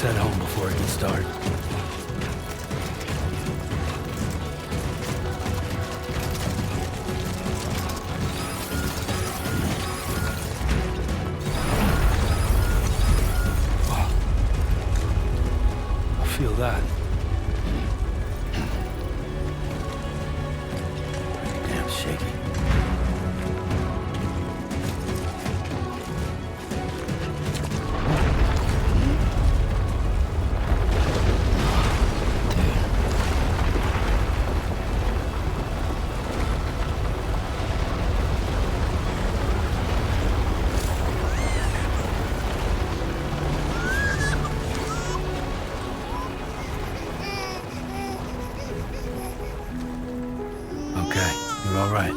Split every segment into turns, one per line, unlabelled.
Let's head home before it gets dark. Wow. I feel that. Damn shaky. Okay, you're all right.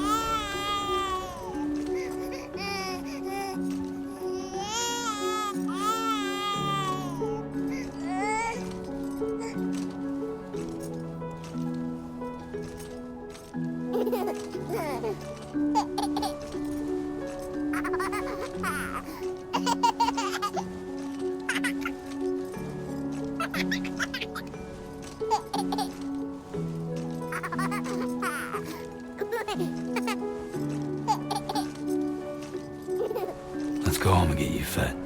Let's go home and get you fed.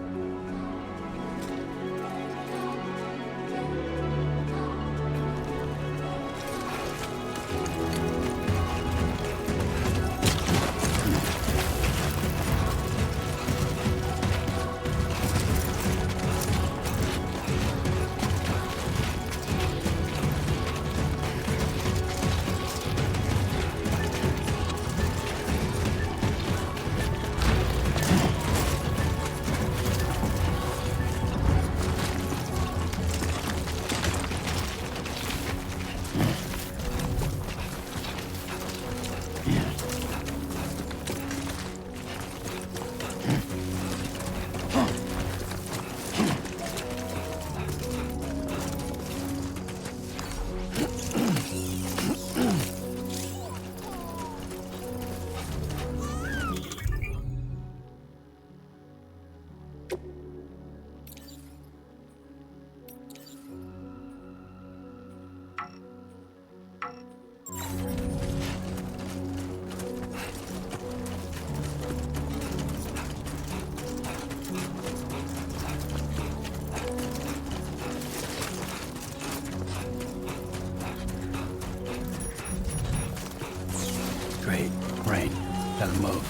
Great. Rain. Gotta move.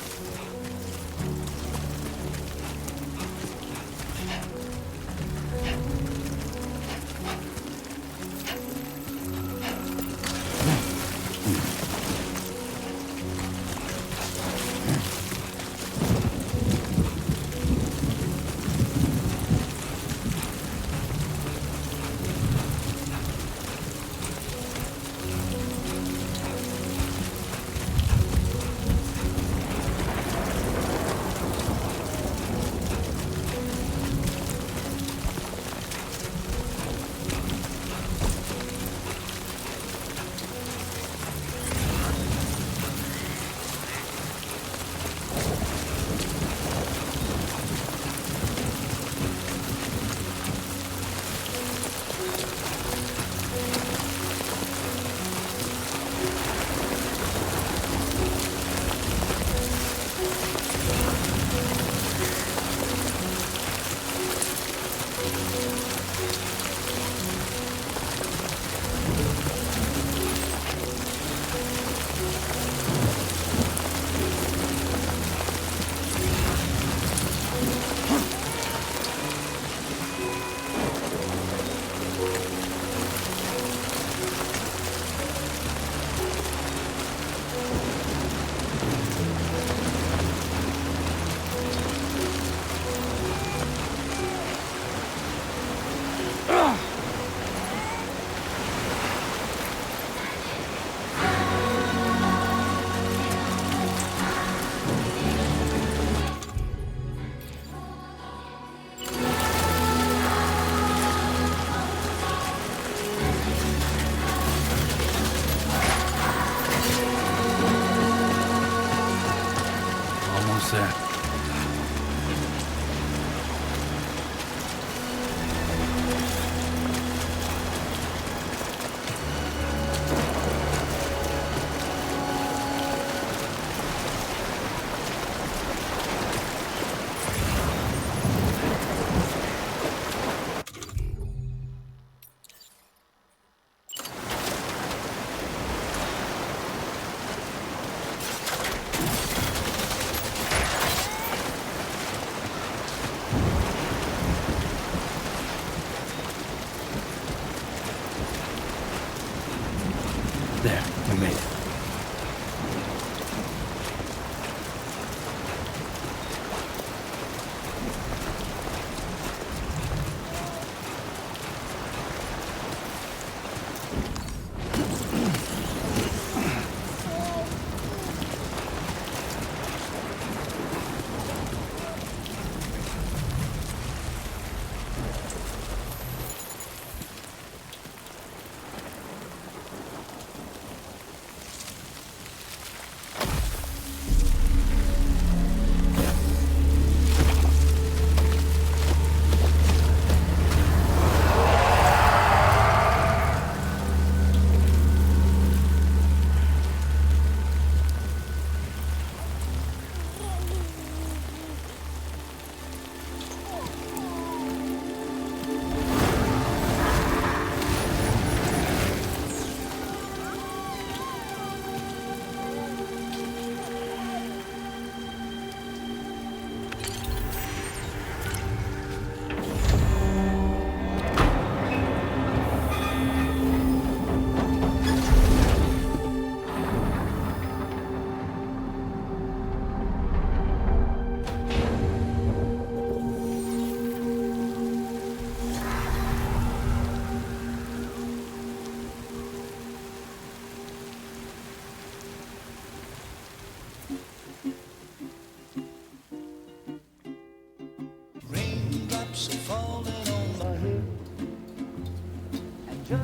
Hey,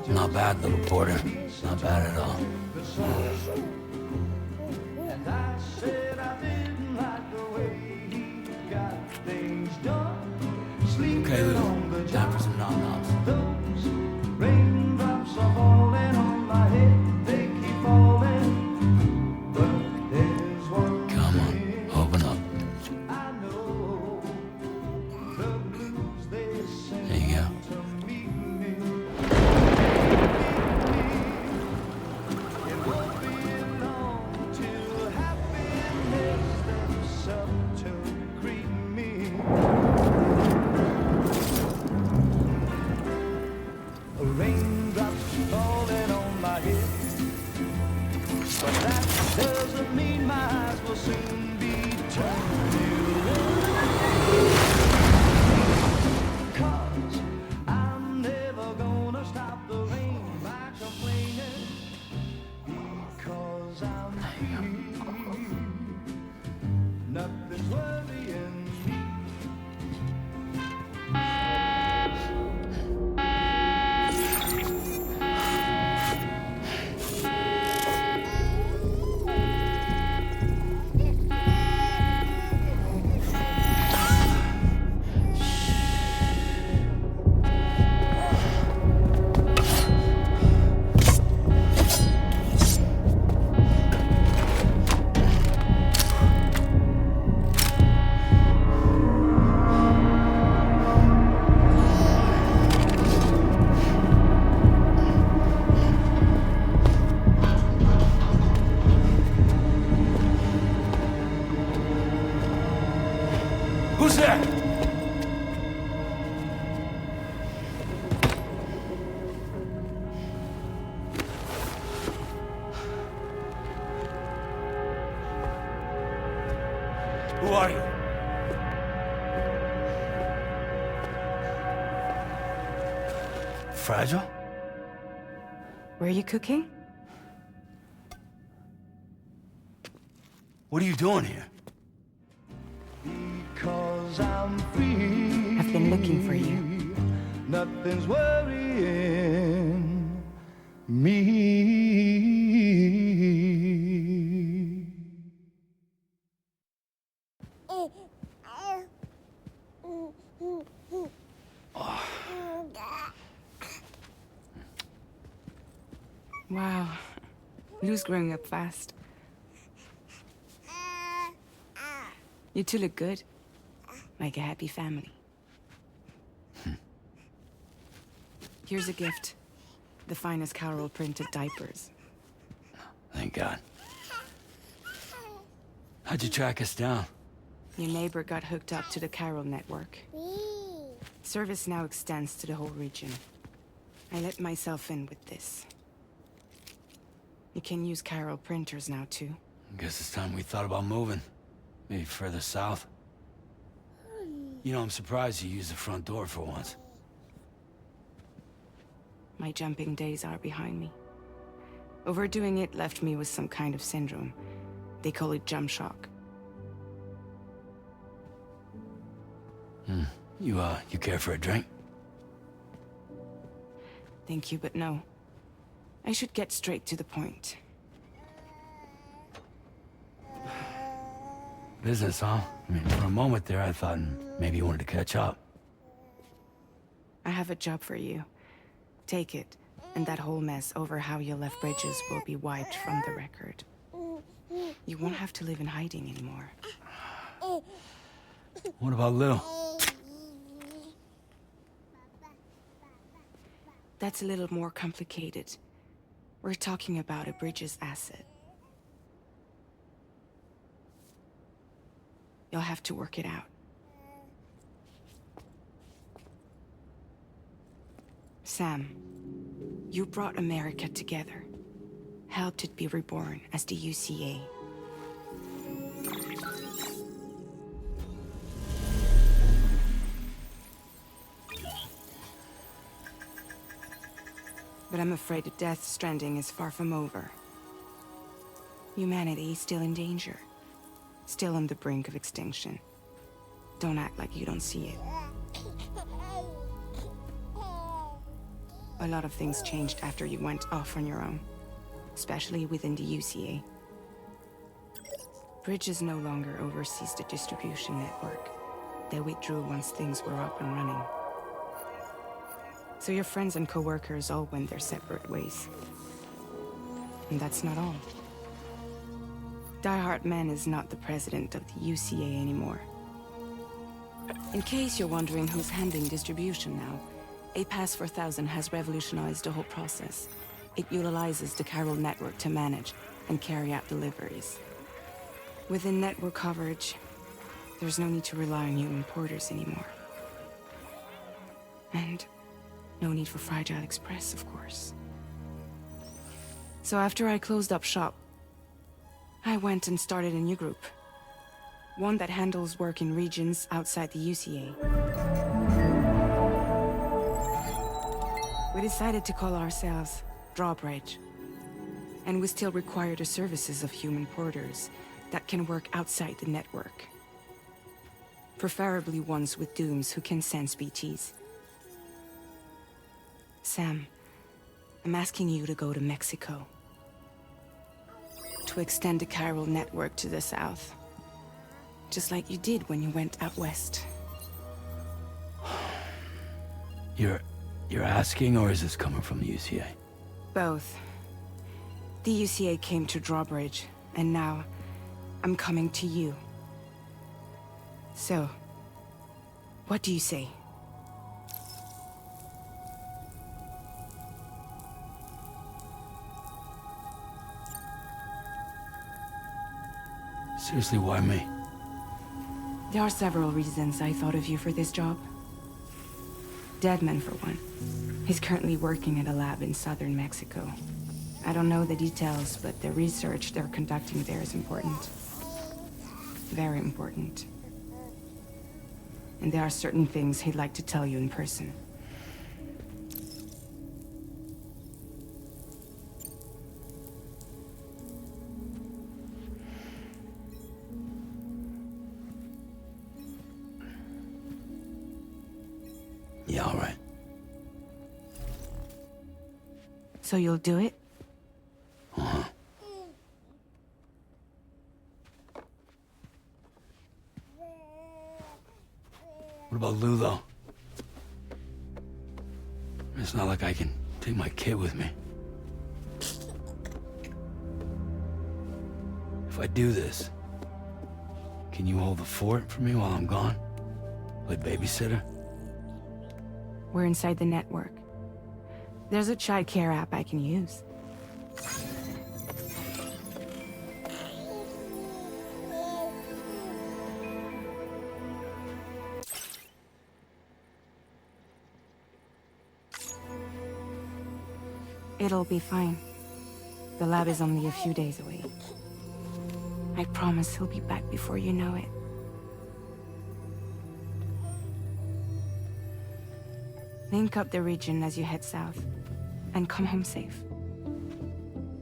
not bad, little porter. Not bad at all. Okay, Lou. Time for some nom-noms. Come on, open up. There you go. Who's there? Who are you? Fragile?
Were you cooking?
What are you doing here?
Because I'm free.
I've been looking for you.
Nothing's worrying me.
Wow. Lou's growing up fast. You two look good. Like a happy family. Here's a gift. The finest Carol printed diapers.
Thank God. How'd you track us down?
Your neighbor got hooked up to the Carol network. Service now extends to the whole region. I let myself in with this. You can use Carol printers now too.
Guess it's time we thought about moving. Maybe further south. You know, I'm surprised you used the front door for once.
My jumping days are behind me. Overdoing it left me with some kind of syndrome. They call it jump shock.
You care for a drink?
Thank you, but no. I should get straight to the point.
Business, huh? I mean, for a moment there, I thought maybe you wanted to catch up.
I have a job for you. Take it, and that whole mess over how you left Bridges will be wiped from the record. You won't have to live in hiding anymore.
What about Lou?
That's a little more complicated. We're talking about a Bridges asset. You'll have to work it out. Sam, you brought America together. Helped it be reborn as the UCA. But I'm afraid the death Stranding is far from over. Humanity is still in danger. Still on the brink of extinction. Don't act like you don't see it. A lot of things changed after you went off on your own. Especially within the UCA. Bridges no longer oversees the distribution network. They withdrew once things were up and running. So your friends and co-workers all went their separate ways. And that's not all. Die Hartman is not the president of the UCA anymore. In case you're wondering who's handling distribution now, A Pass 4000 has revolutionized the whole process. It utilizes the Carol network to manage and carry out deliveries. Within network coverage, there's no need to rely on human porters anymore. And no need for Fragile Express, of course. So after I closed up shop, I went and started a new group. One that handles work in regions outside the UCA. We decided to call ourselves Drawbridge. And we still require the services of human porters that can work outside the network. Preferably ones with dooms who can sense BTs. Sam, I'm asking you to go to Mexico. To extend the Carol network to the south. Just like you did when you went out west.
You're asking, or is this coming from the UCA?
Both. The UCA came to Drawbridge, and now I'm coming to you. So, what do you say?
Seriously, why me?
There are several reasons I thought of you for this job. Deadman, for one. He's currently working at a lab in southern Mexico. I don't know the details, but the research they're conducting there is important. Very important. And there are certain things he'd like to tell you in person.
Yeah, all right.
So you'll do it?
Uh-huh. What about Lou, though? It's not like I can take my kid with me. If I do this, can you hold the fort for me while I'm gone? Play babysitter?
We're inside the network. There's a child care app I can use. It'll be fine. The lab is only a few days away. I promise he'll be back before you know it. Link up the region as you head south, and come home safe.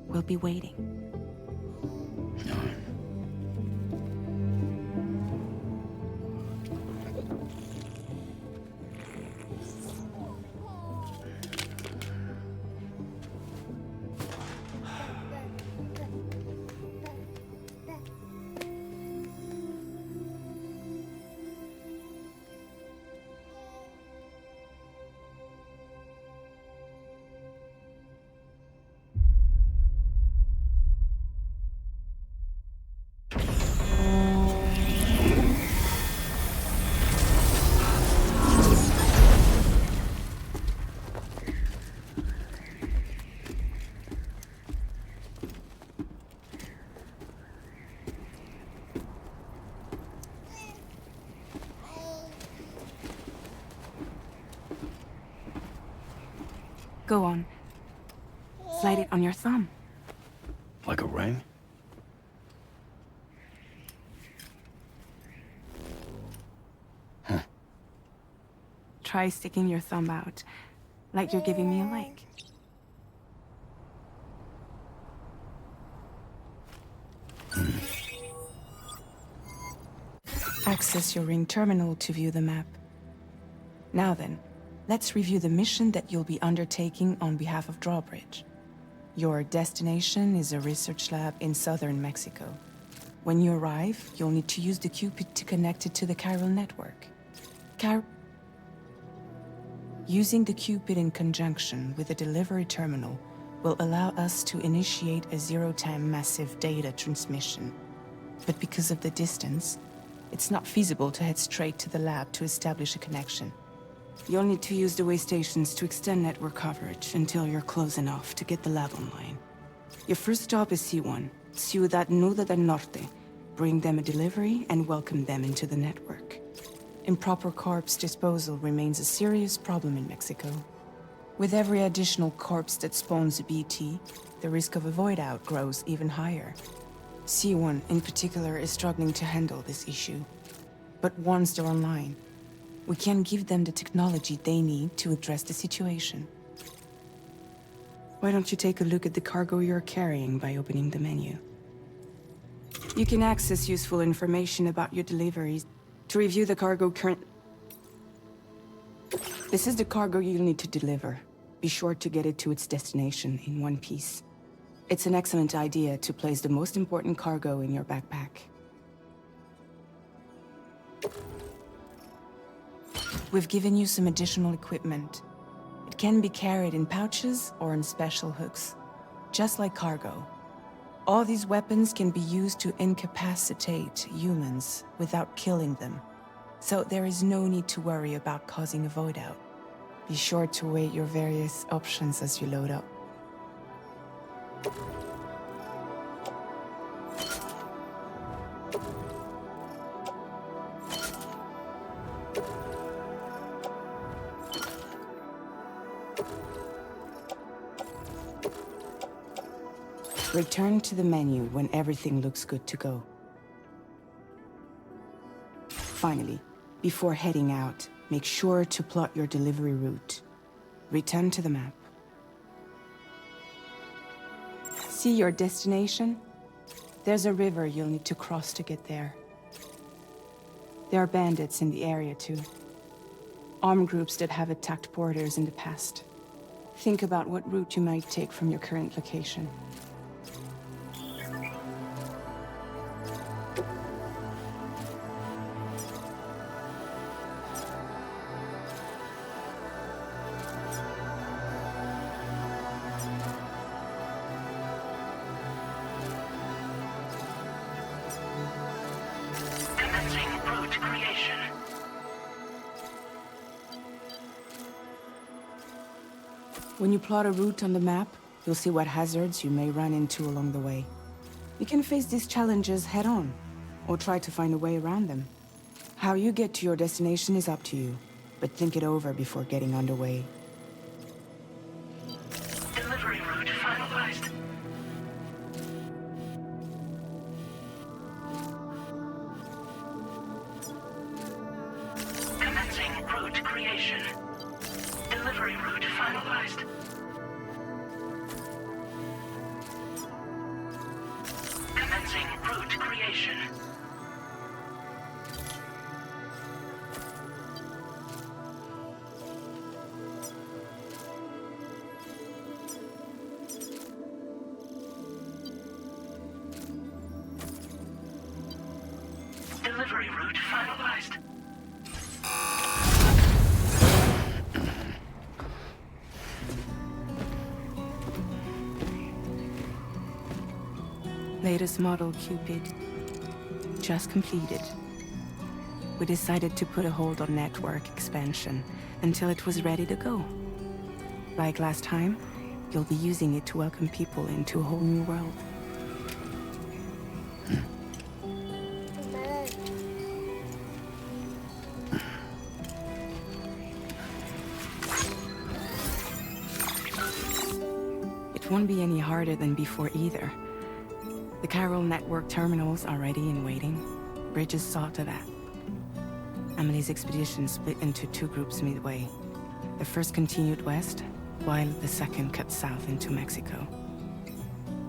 We'll be waiting.
All right.
Go on. Slide it on your thumb.
Like a ring? Huh.
Try sticking your thumb out, like you're giving me a like. Access your ring terminal to view the map. Now then, let's review the mission that you'll be undertaking on behalf of Drawbridge. Your destination is a research lab in southern Mexico. When you arrive, you'll need to use the Cupid to connect it to the chiral network. Using the Cupid in conjunction with the delivery terminal will allow us to initiate a zero-time massive data transmission. But because of the distance, it's not feasible to head straight to the lab to establish a connection. You'll need to use the way stations to extend network coverage until you're close enough to get the lab online. Your first stop is C1, Ciudad Nuda del Norte. Bring them a delivery and welcome them into the network. Improper corpse disposal remains a serious problem in Mexico. With every additional corpse that spawns a BT, the risk of a void out grows even higher. C1 in particular is struggling to handle this issue. But once they're online, we can give them the technology they need to address the situation. Why don't you take a look at the cargo you're carrying by opening the menu? You can access useful information about your deliveries. To review the cargo This is the cargo you'll need to deliver. Be sure to get it to its destination in one piece. It's an excellent idea to place the most important cargo in your backpack. We've given you some additional equipment. It can be carried in pouches or in special hooks, just like cargo. All these weapons can be used to incapacitate humans without killing them, so there is no need to worry about causing a void out. Be sure to weigh your various options as you load up. Return to the menu when everything looks good to go. Finally, before heading out, make sure to plot your delivery route. Return to the map. See your destination? There's a river you'll need to cross to get there. There are bandits in the area too. Armed groups that have attacked borders in the past. Think about what route you might take from your current location. When you plot a route on the map, you'll see what hazards you may run into along the way. You can face these challenges head-on, or try to find a way around them. How you get to your destination is up to you, but think it over before getting underway.
Delivery route finalized. Commencing route creation. Delivery route finalized. Commencing route creation. Delivery route finalized.
Latest model Cupid. Just completed. We decided to put a hold on network expansion until it was ready to go. Like last time, you'll be using it to welcome people into a whole new world. It won't be any harder than before either. The chiral network terminals are ready and waiting. Bridges saw to that. Emily's expedition split into two groups midway. The first continued west, while the second cut south into Mexico.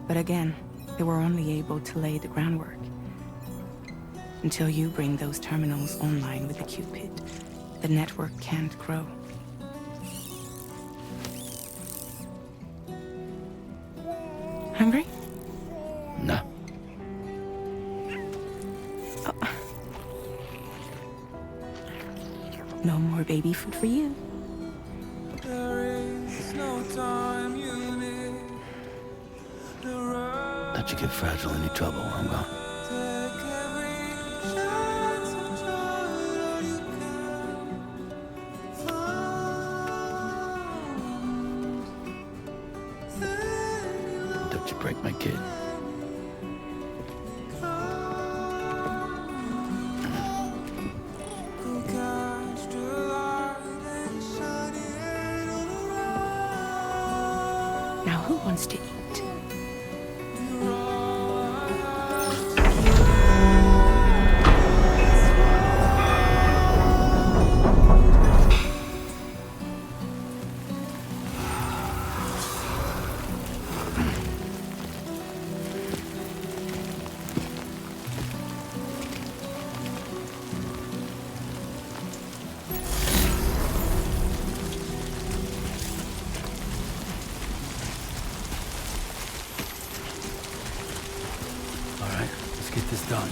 But again, they were only able to lay the groundwork. Until you bring those terminals online with the Cupid, the network can't grow. Hungry?
No.
No more baby food for you.
Let you get fragile, any trouble while I'm gone. Don't you break my kid.
Now who wants to eat?
All right, let's get this done.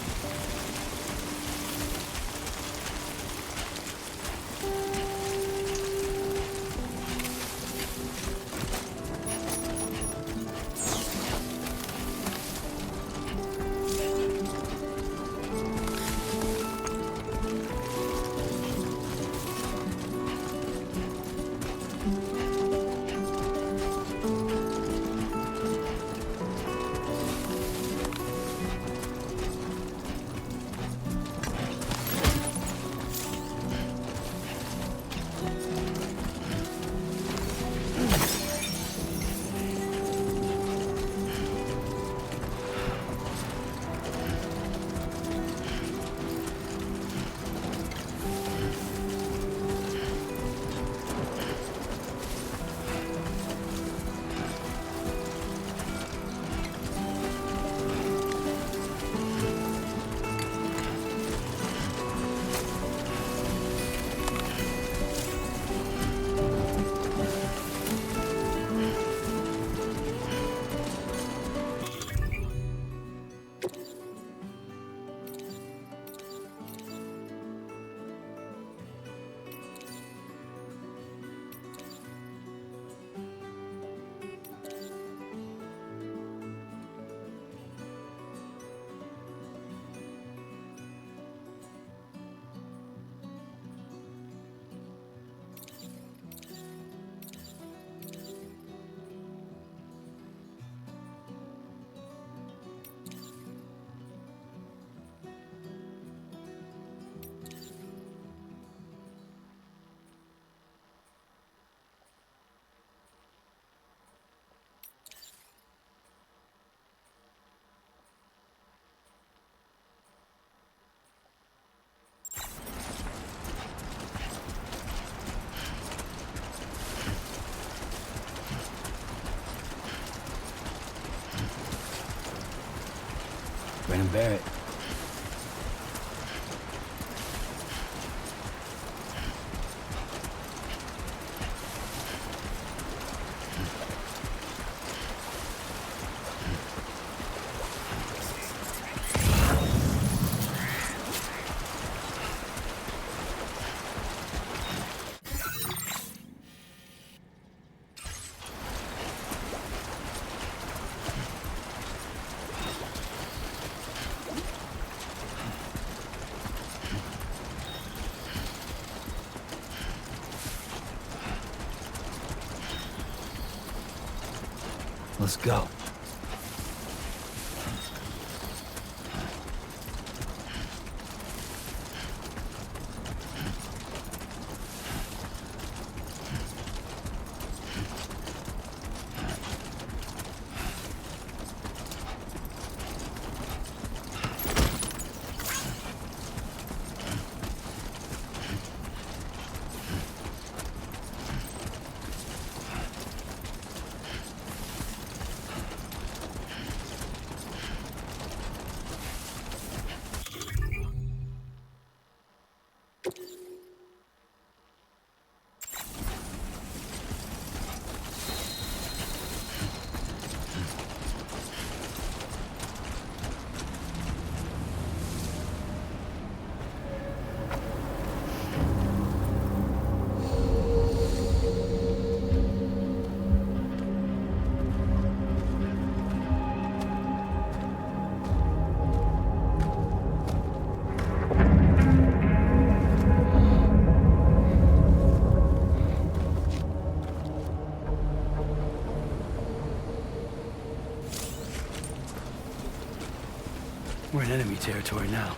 Brennan Barrett. Let's go. in enemy territory now.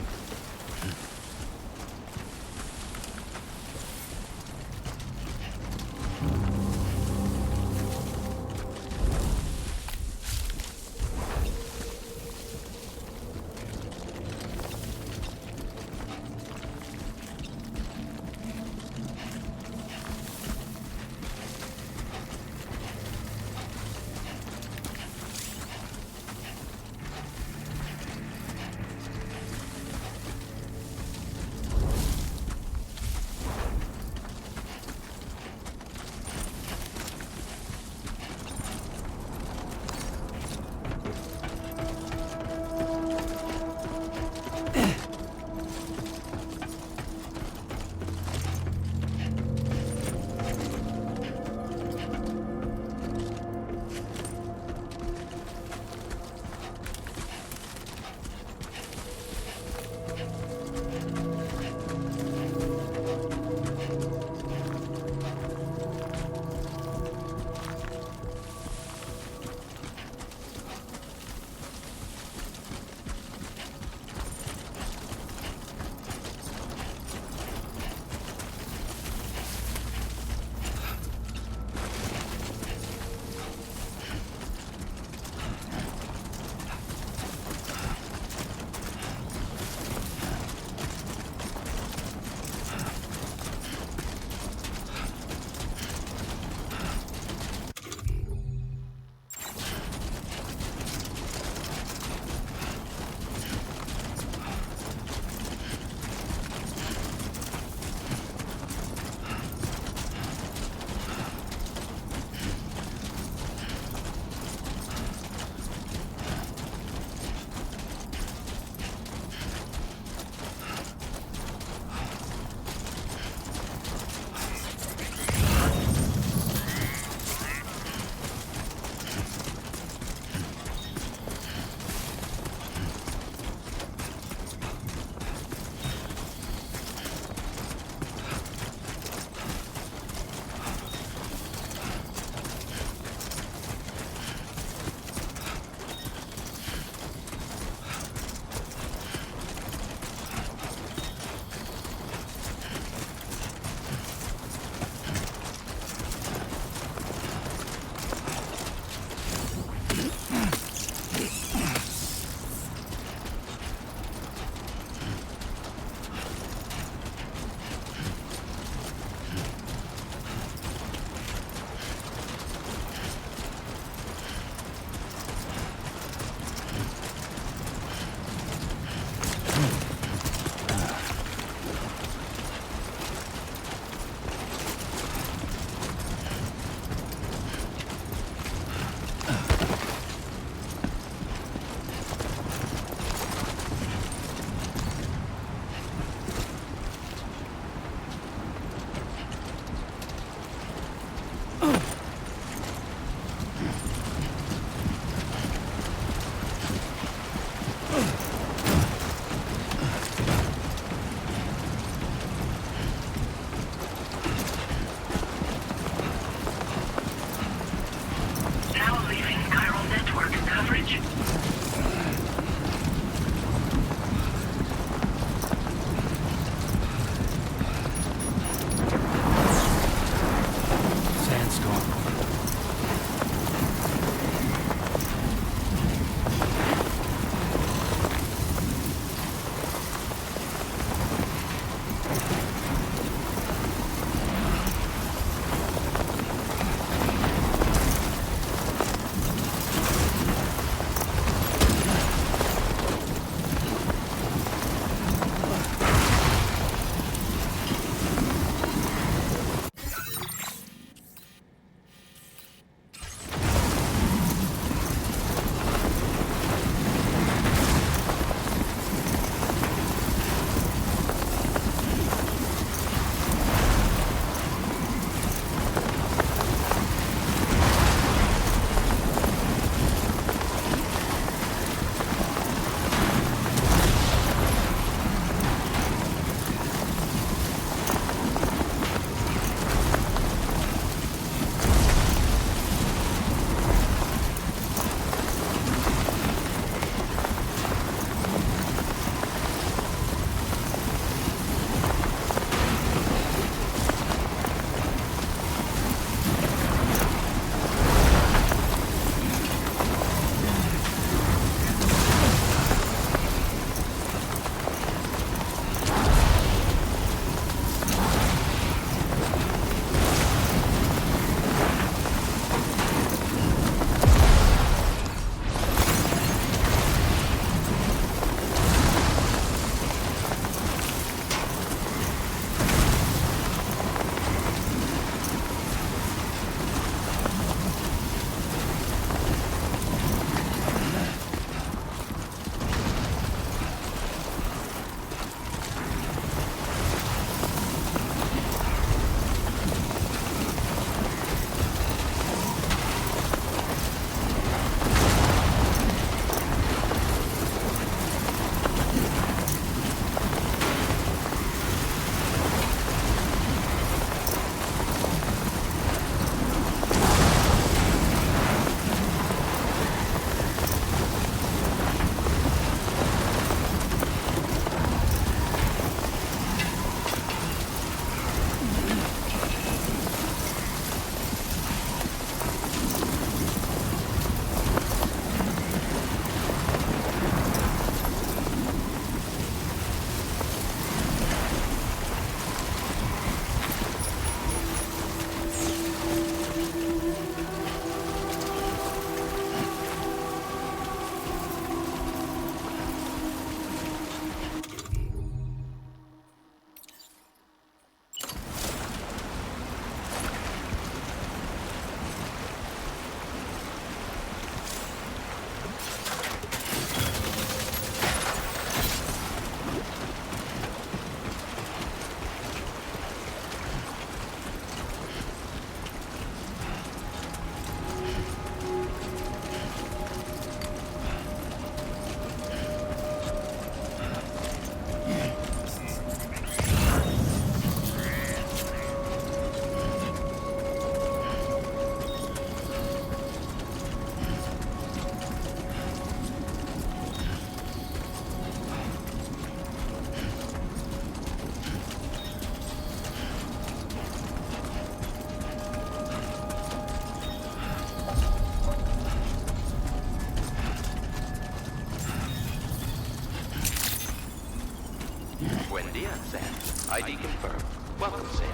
ID confirmed. Welcome, Sam.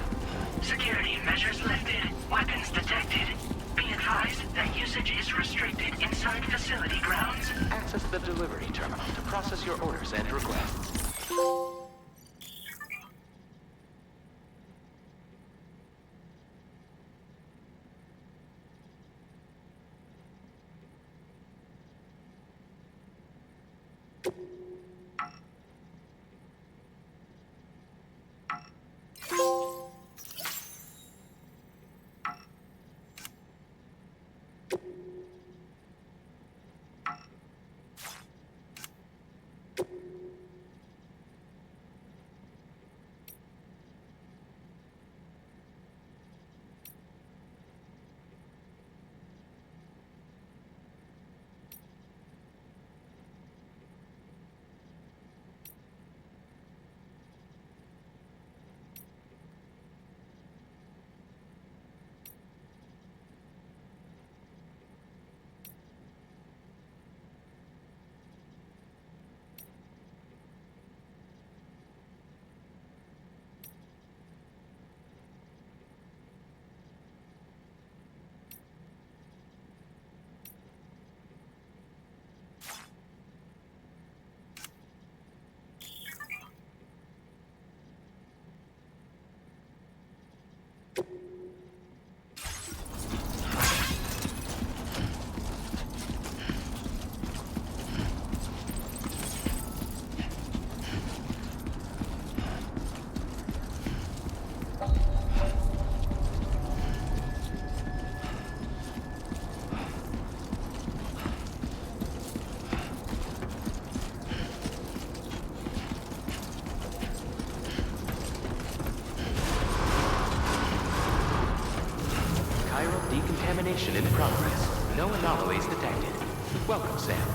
Security measures lifted. Weapons detected. Be advised that usage is restricted inside facility grounds.
Access the delivery terminal to process your orders and requests. Decontamination in progress. No anomalies detected. Welcome, Sam.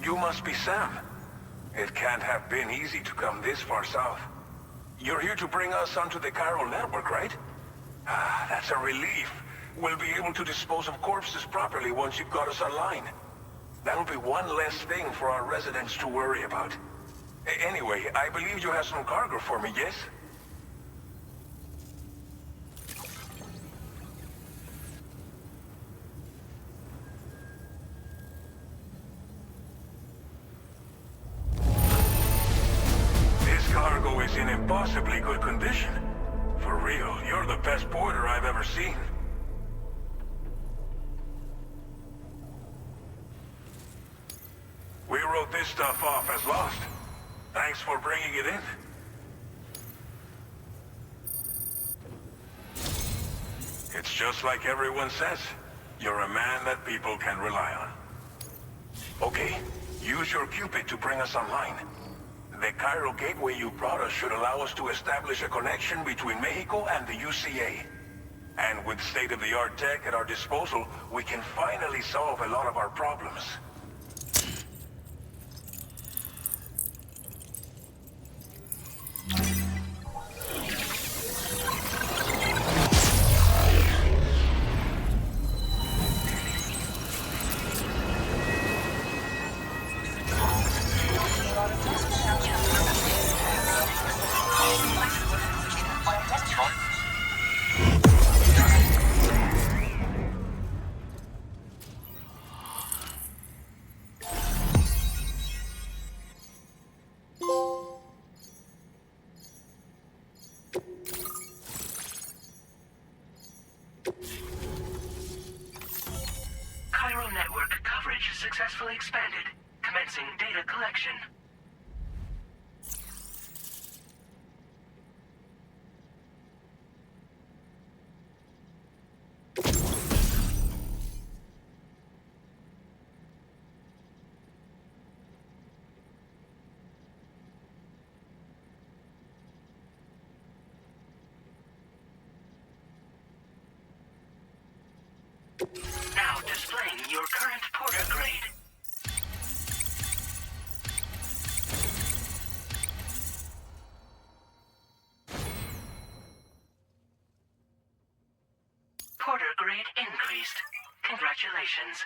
You must be Sam. It can't have been easy to come this far south. You're here to bring us onto the chiral network, right? Ah, that's a relief. We'll be able to dispose of corpses properly once you've got us online. That'll be one less thing for our residents to worry about. Anyway, I believe you have some cargo for me, yes? Cargo is in impossibly good condition. For real, you're the best porter I've ever seen. We wrote this stuff off as lost. Thanks for bringing it in. It's just like everyone says. You're a man that people can rely on. Okay, use your Cupid to bring us online. The chiral gateway you brought us should allow us to establish a connection between Mexico and the UCA. And with state-of-the-art tech at our disposal, we can finally solve a lot of our problems.
Chiral network coverage successfully expanded. Commencing data collection. Now displaying your current porter grade. Porter grade increased. Congratulations.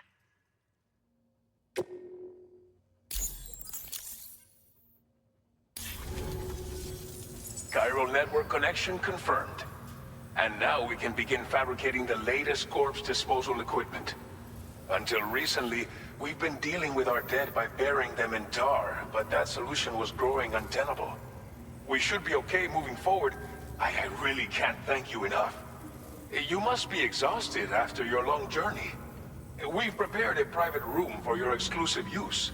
Chiral network connection confirmed. And now we can begin fabricating the latest corpse disposal equipment. Until recently, we've been dealing with our dead by burying them in tar, but that solution was growing untenable. We should be okay moving forward. I really can't thank you enough. You must be exhausted after your long journey. We've prepared a private room for your exclusive use.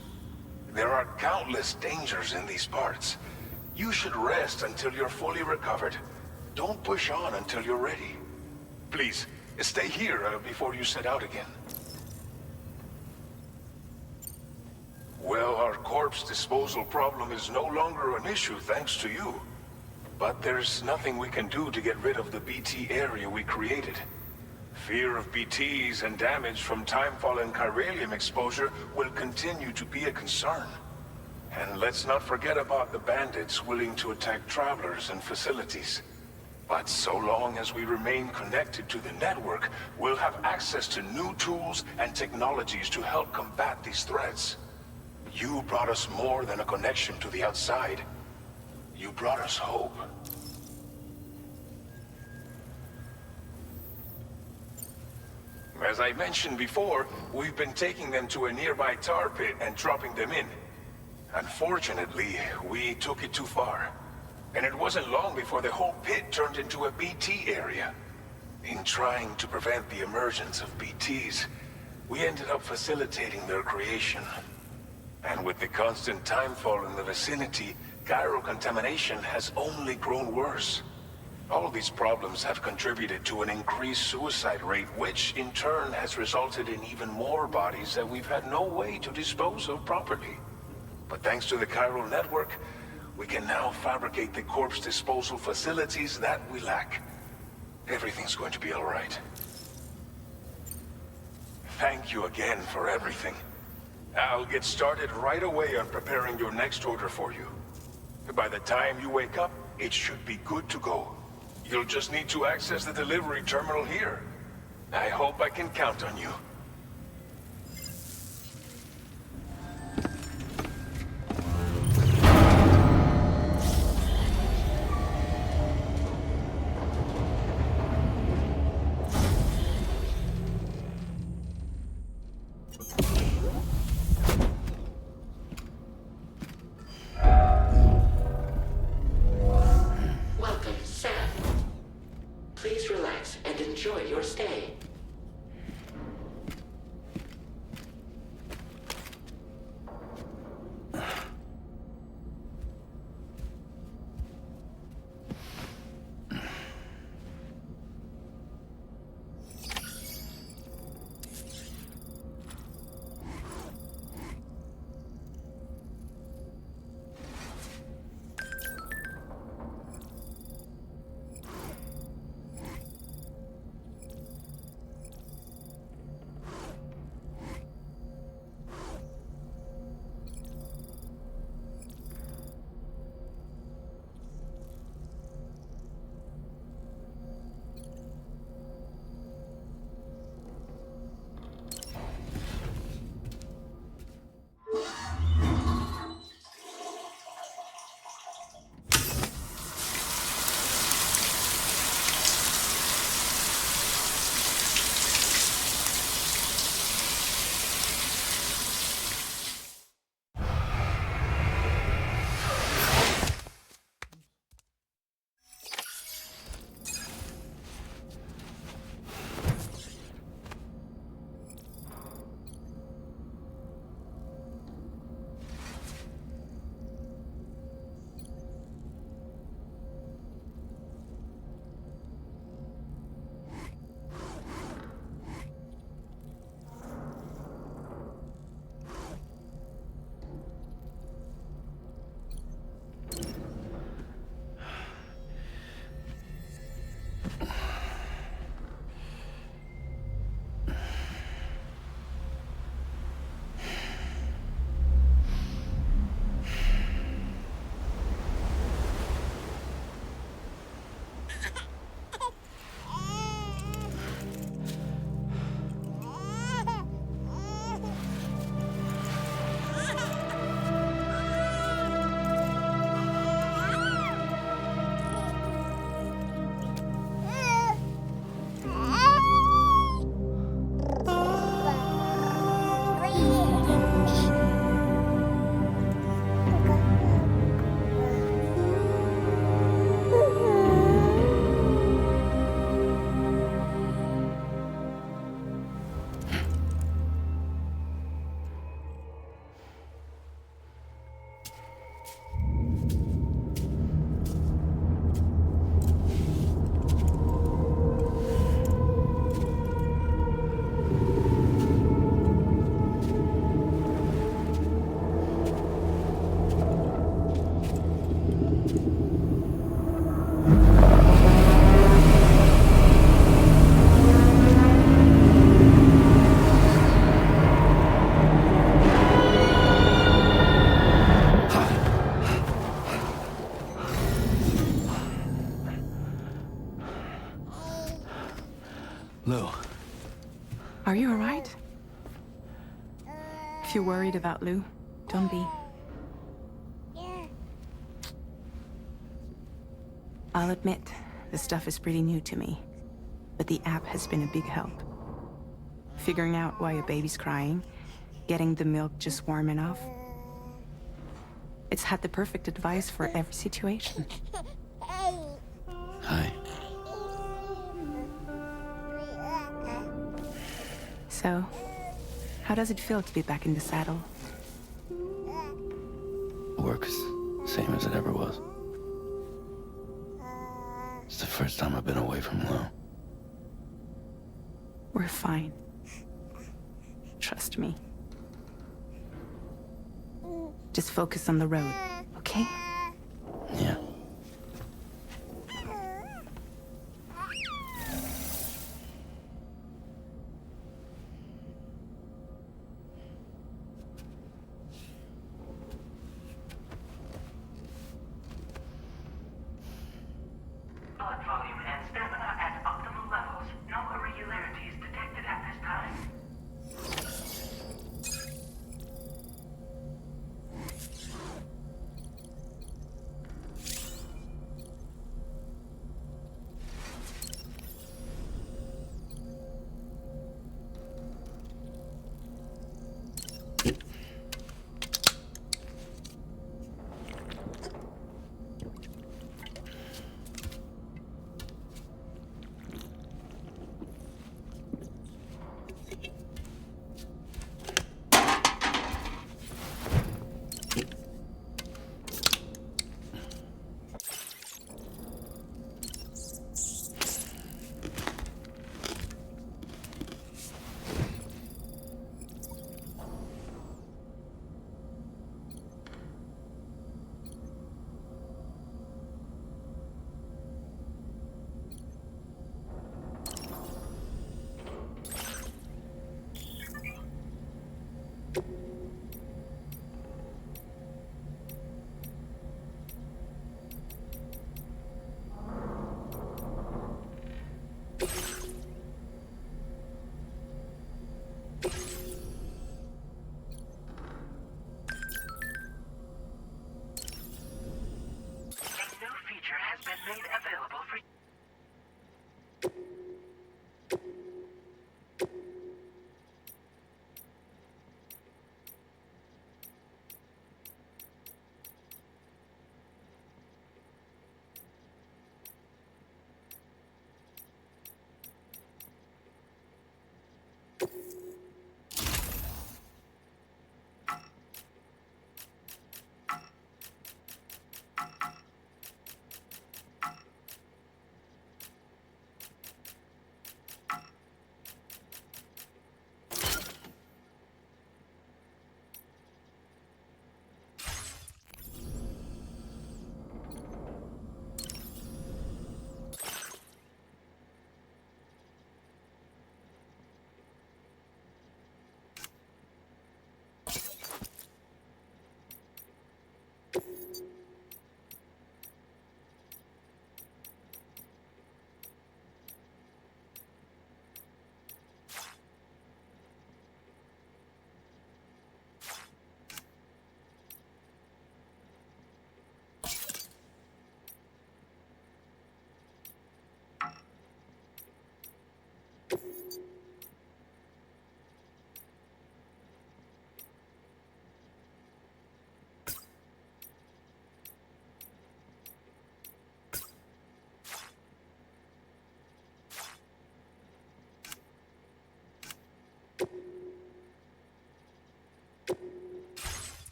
There are countless dangers in these parts. You should rest until you're fully recovered. Don't push on until you're ready. Please, stay here before you set out again. Well, our corpse disposal problem is no longer an issue thanks to you. But there's nothing we can do to get rid of the BT area we created. Fear of BTs and damage from timefall and chiralium exposure will continue to be a concern. And let's not forget about the bandits willing to attack travelers and facilities. But so long as we remain connected to the network, we'll have access to new tools and technologies to help combat these threats. You brought us more than a connection to the outside. You brought us hope. As I mentioned before, we've been taking them to a nearby tar pit and dropping them in. Unfortunately, we took it too far. And it wasn't long before the whole pit turned into a BT area. In trying to prevent the emergence of BTs, we ended up facilitating their creation. And with the constant timefall in the vicinity, chiral contamination has only grown worse. All these problems have contributed to an increased suicide rate, which in turn has resulted in even more bodies that we've had no way to dispose of properly. But thanks to the chiral network, we can now fabricate the corpse disposal facilities that we lack. Everything's going to be all right. Thank you again for everything. I'll get started right away on preparing your next order for you. By the time you wake up, it should be good to go. You'll just need to access the delivery terminal here. I hope I can count on you.
Welcome, Sam. Please relax and enjoy your stay.
Lou.
Are you alright? If you're worried about Lou, don't be. I'll admit, the stuff is pretty new to me, but the app has been a big help. Figuring out why a baby's crying, getting the milk just warm enough. It's had the perfect advice for every situation.
Hi.
So, how does it feel to be back in the saddle?
Work's same as it ever was. It's the first time I've been away from Lou.
We're fine. Trust me. Just focus on the road, okay?
Yeah.
Blood volume and stamina at optimal levels. No irregularities detected at this time.